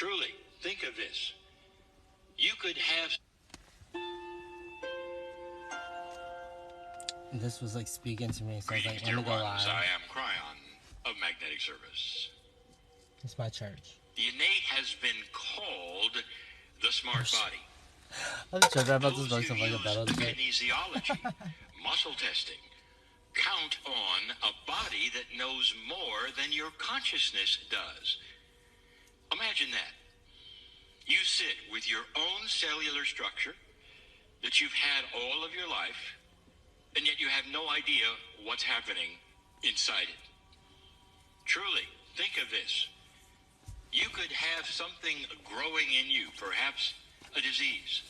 Truly, think of this. You could have... This was like speaking to me, so I was like, Dear let me go ones, live. I am Kryon of Magnetic Service. It's my church. The innate has been called the smart body. I'm tripping about this voice Those of who like a use battle today. kinesiology, muscle testing, count on a body that knows more than your consciousness does. Imagine that. You sit with your own cellular structure that you've had all of your life, and yet you have no idea what's happening inside it. Truly, think of this. You could have something growing in you, perhaps a disease,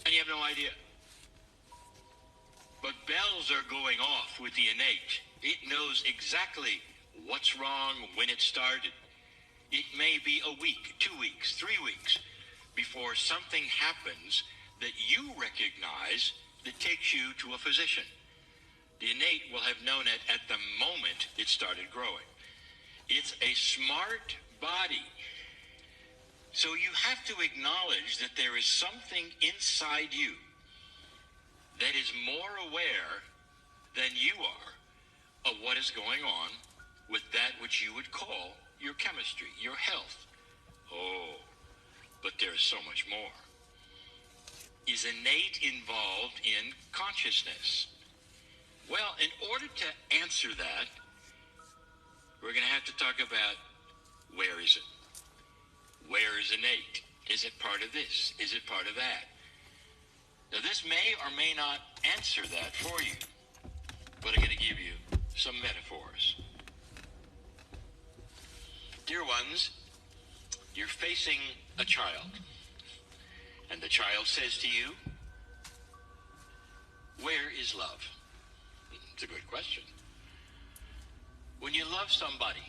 and you have no idea. But bells are going off with the innate. It knows exactly what's wrong, when it started. It may be a week, 2 weeks, 3 weeks before something happens that you recognize that takes you to a physician. The innate will have known it at the moment it started growing. It's a smart body. So you have to acknowledge that there is something inside you that is more aware than you are of what is going on with that which you would call your chemistry, your health. Oh, but there's so much more. Is innate involved in consciousness? Well, in order to answer that, we're going to have to talk about where is it? Where is innate? Is it part of this? Is it part of that? Now, this may or may not answer that for you, but I'm going to give you some metaphors. Dear ones, you're facing a child, and the child says to you, where is love? It's a good question. When you love somebody,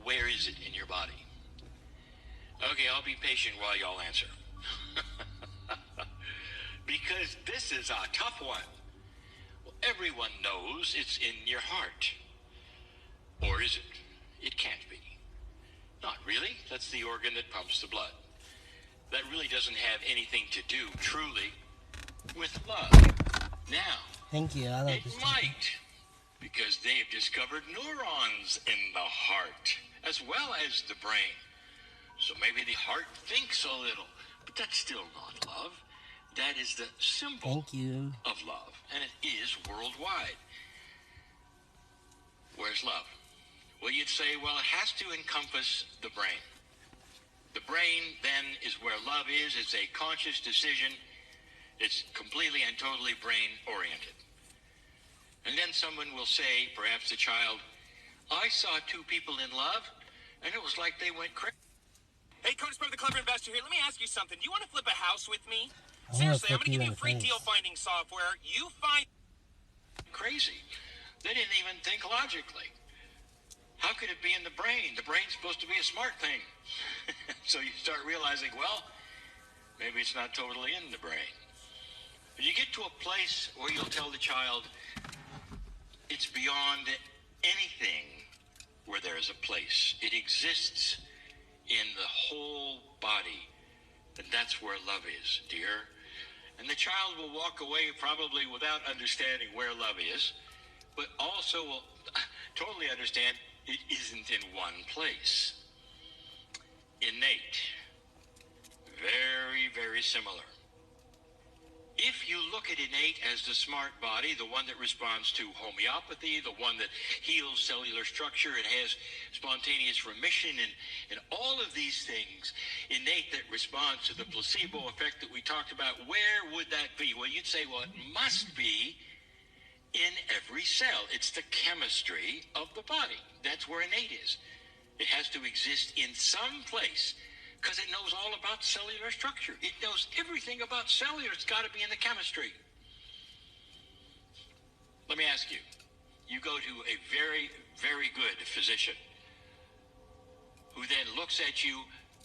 where is it in your body? Okay, I'll be patient while y'all answer. Because this is a tough one. Well, everyone knows it's in your heart. Or is it? It can't be. Not really. That's the organ that pumps the blood. That really doesn't have anything to do, truly, with love. Now, Thank you. I like it this. might, because they've discovered neurons in the heart, as well as the brain. So maybe the heart thinks a little, but that's still not love. That is the symbol Thank you. of love, and it is worldwide. Where's love? Well, you'd say, well, it has to encompass the brain. The brain, then, is where love is. It's a conscious decision. It's completely and totally brain-oriented. And then someone will say, perhaps the child, I saw two people in love, and it was like they went crazy. Hey, Curtis, the Clever Investor here. Let me ask you something. Do you want to flip a house with me? I Seriously, I'm flip going to you give you in free the face. deal finding software. You find... Crazy. They didn't even think logically. How could it be in the brain? The brain's supposed to be a smart thing. So you start realizing, well, maybe it's not totally in the brain. But you get to a place where you'll tell the child, it's beyond anything where there is a place. It exists in the whole body. And that's where love is, dear. And the child will walk away probably without understanding where love is, but also will totally understand it isn't in one place. Innate. Very, very similar. If you look at innate as the smart body, the one that responds to homeopathy, the one that heals cellular structure and has spontaneous remission, and all of these things, innate that responds to the placebo effect that we talked about, where would that be? Well, you'd say, well, it must be in every cell. It's the chemistry of the body. That's where innate is. It has to exist in some place, because it knows all about cellular structure. It knows everything about cellular. It's got to be in the chemistry. Let me ask you. You go to a very, very good physician who then looks at you,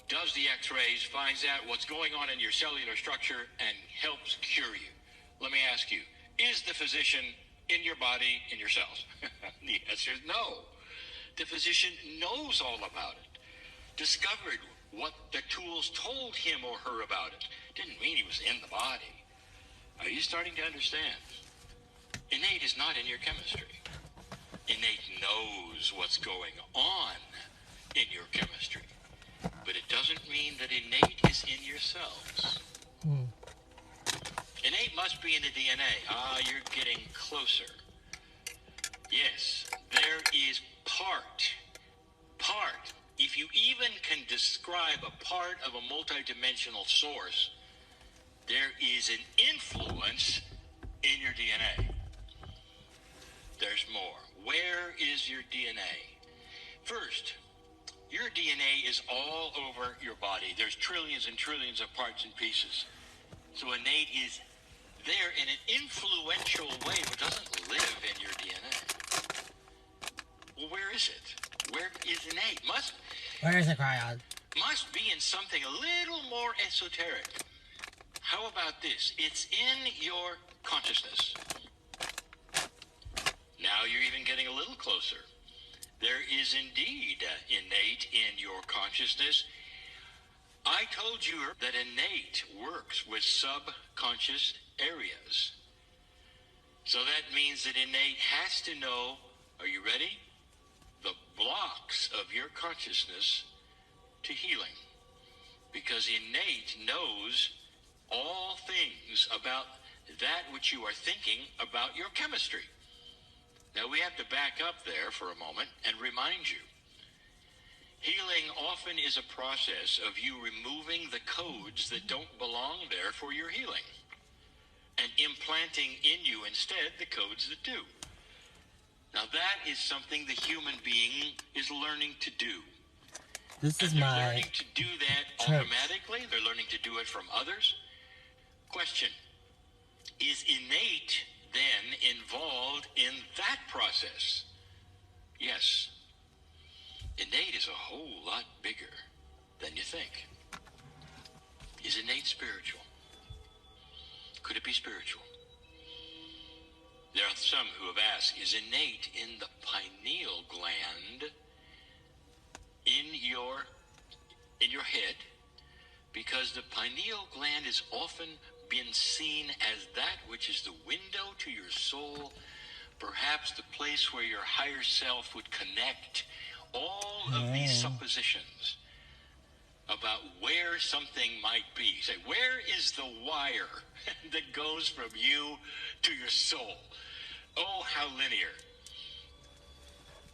does the x-rays, finds out what's going on in your cellular structure, and helps cure you. Let me ask you, is the physician in your body, in your cells? The answer is no. The physician knows all about it. discovered what the tools told him or her about it. Didn't mean he was in the body. Are you starting to understand? Innate is not in your chemistry. Innate knows what's going on in your chemistry. But it doesn't mean that innate is in yourselves. Innate must be in the DNA. Ah, you're getting closer. Yes, there is part. If you even can describe a part of a multidimensional source, there is an influence in your DNA. There's more. Where is your DNA? First, your DNA is all over your body. There's trillions and trillions of parts and pieces. So innate is there in an influential way, but doesn't live in your DNA. Well, where is it? Where is innate? Where is it, Kryon? Must be in something a little more esoteric. How about this? It's in your consciousness. Now you're even getting a little closer. There is indeed innate in your consciousness. I told you that innate works with subconscious areas. So that means that innate has to know, are you ready? The blocks of your consciousness to healing. Because innate knows all things about that which you are thinking about your chemistry. Now we have to back up there for a moment and remind you. Healing often is a process of you removing the codes that don't belong there for your healing and implanting in you instead the codes that do. Now that is something the human being is learning to do. This is they're my learning to do that church. automatically. They're learning to do it from others. Question, is innate then involved in that process? Yes. Innate is a whole lot bigger than you think. Is innate spiritual? Could it be spiritual? There are some who have asked, is innate in the pineal gland in your head? Because the pineal gland is often been seen as that which is the window to your soul, perhaps the place where your higher self would connect. All of these suppositions about where something might be. Say, where is the wire that goes from you to your soul? Oh, how linear.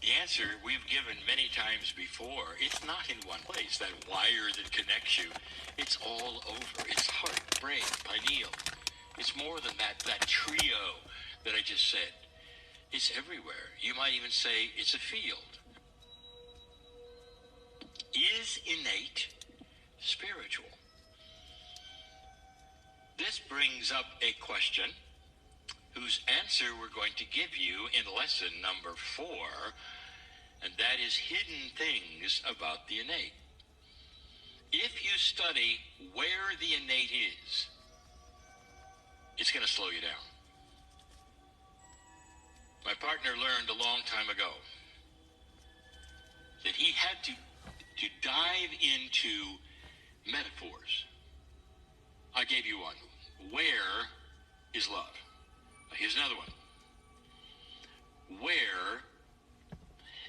The answer we've given many times before. It's not in one place, that wire that connects you. It's all over. It's heart, brain, pineal. It's more than that trio that I just said. It's everywhere. You might even say it's a field. Is innate spiritual? This brings up a question whose answer we're going to give you in lesson number 4, and that is hidden things about the innate. If you study where the innate is, it's going to slow you down. My partner learned a long time ago that he had to dive into metaphors. I gave you one. Where is love? Here's another one. Where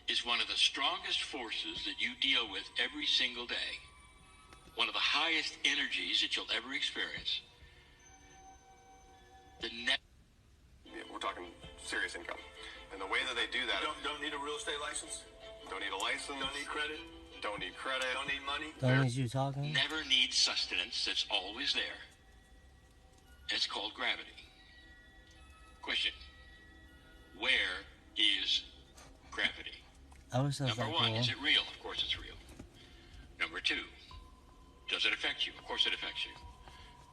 is one of the strongest forces that you deal with every single day? One of the highest energies that you'll ever experience. We're talking serious income. And the way that they do that... Don't need a real estate license? Don't need a license. Don't need credit? Don't need credit. Don't need money? Don't need you talking. Never need sustenance that's always there. It's called gravity. Question. Where is gravity? I wish that was Number that 1, cool. is it real? Of course it's real. Number 2, does it affect you? Of course it affects you.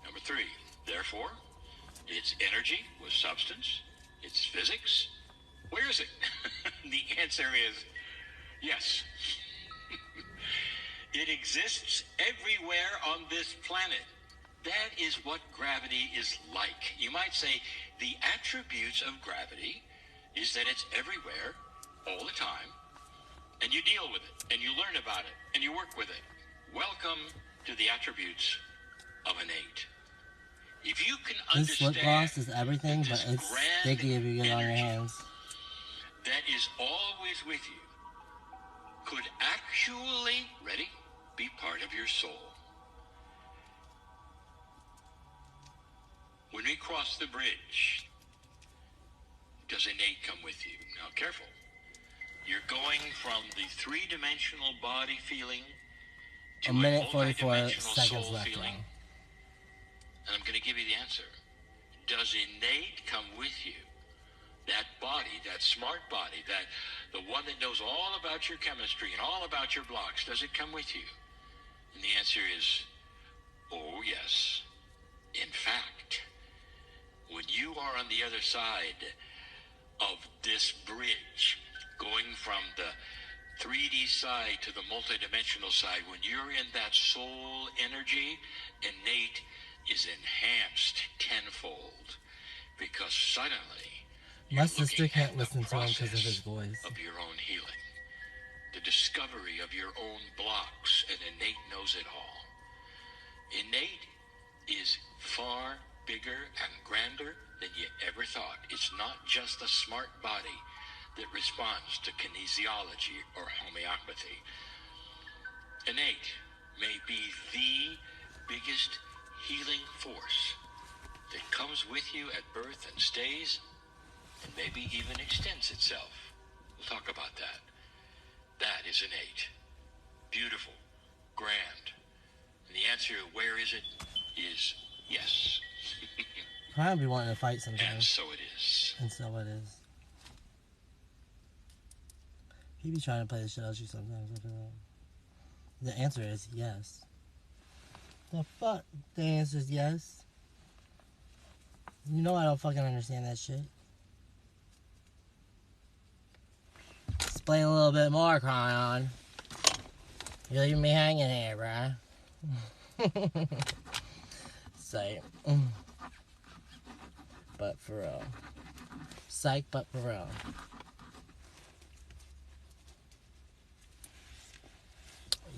Number 3, therefore, it's energy with substance. It's physics. Where is it? The answer is yes. It exists everywhere on this planet. That is what gravity is like. You might say the attributes of gravity is that it's everywhere, all the time, and you deal with it, and you learn about it, and you work with it. Welcome to the attributes of an 8. If you can This lip understand gloss is everything, that but this it's grand sticky if you get it on your energy hands. that is always with you could actually, ready, be part of your soul. When we cross the bridge, does an 8 come with you? Now, careful. You're going from the 3-dimensional body feeling to A minute, a 44 multi-dimensional seconds soul left feeling. now. And I'm going to give you the answer. Does innate come with you? That body, that smart body, that the one that knows all about your chemistry and all about your blocks, does it come with you? And the answer is, oh yes. In fact, when you are on the other side of this bridge, going from the 3D side to the multidimensional side, when you're in that soul energy, innate is enhanced tenfold, because suddenly My you're sister looking can't at listen the to him because of his process voice. of your own healing, the discovery of your own blocks, and innate knows it all. Innate is far bigger and grander than you ever thought. It's not just a smart body that responds to kinesiology or homeopathy. Innate may be the biggest healing force that comes with you at birth and stays, and maybe even extends itself. We'll talk about that. That is innate. Beautiful. Grand. And the answer, where is it, is yes. Kryon be wanting to fight And sometimes. so it is. And so it is. He be trying to play the shit out of you sometimes. I don't know. The answer is yes. The fuck? The answer is yes. You know I don't fucking understand that shit. Explain a little bit more, Kryon. You're leaving me hanging here, bruh. Say. But for real. Psych, but for real.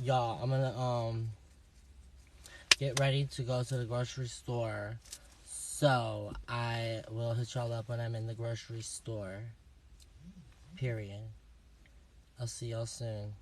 Y'all, I'm gonna get ready to go to the grocery store. So I will hit y'all up when I'm in the grocery store. Period. I'll see y'all soon.